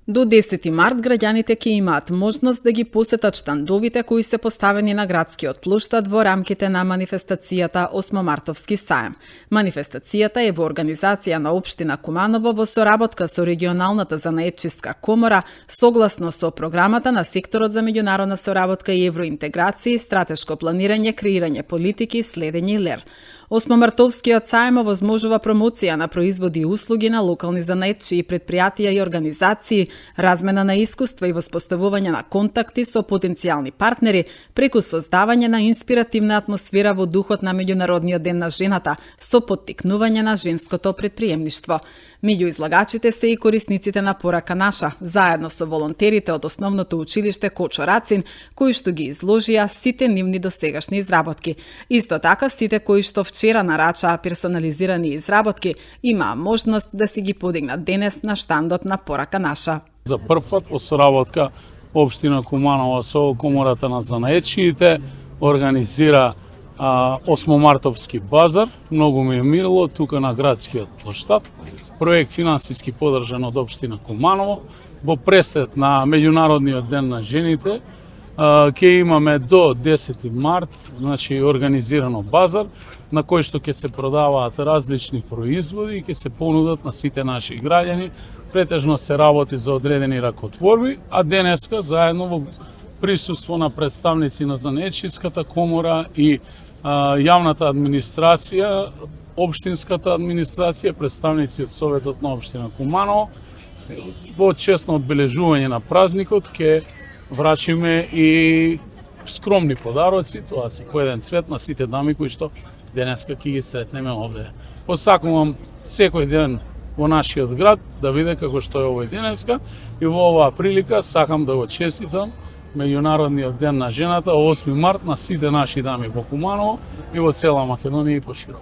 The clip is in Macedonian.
До 10 март граѓаните ќе имаат можност да ги посетат штандовите кои се поставени на градскиот плоштад во рамките на манифестацијата 8-мартовски саем. Манифестацијата е во организација на општина Куманово во соработка со регионалната занаетчиска комора, согласно со програмата на секторот за меѓународна соработка и евроинтеграција, стратешко планирање, креирање политики, следење ЛЕР. 8-мартовскиот саем овозможува промоција на производи и услуги на локални занаетчии, предпријатија и организации, размена на искуства и воспоставување на контакти со потенцијални партнери преку создавање на инспиративна атмосфера во духот на Меѓународниот ден на жената со поттикнување на женското претприемништво. Меѓу излагачите се и корисниците на Порака наша, заедно со волонтерите од Основното училиште Кочо Рацин, кои што ги изложија сите нивни досегашни изработки. Исто така, сите кои што вчера нарачаа персонализирани изработки, имаа можност да си ги подигнат денес на штандот на Порака наша. За прв пат во соработка општина Куманово со комората на занаетчиите организира 8-мартовски базар. Многу ми е мило тука на градскиот плоштад. Проект финансиски подржан од општина Куманово. Во пресет на Меѓународниот ден на жените ќе имаме до 10 март, значи организирано базар на кој што ќе се продаваат различни производи и ќе се понудат на сите наши граѓани. Претежно се работи за одредени ракотворби, а денеска заедно во присуство на представници на занаетчиската комора и јавната администрација, општинската администрација, представници од Советот на општина Куманово, во чест на одбележување на празникот ќе врачиме и скромни подароци, тоа се по еден цвет на сите дами кои што денеска ќе ги сретнеме овде. Посакувам секој ден во нашиот град да биде како што е овој денеска и во оваа прилика сакам да го честитам Меѓународниот ден на жената 8 март на сите наши дами во Куманово и во цела Македонија и поширо.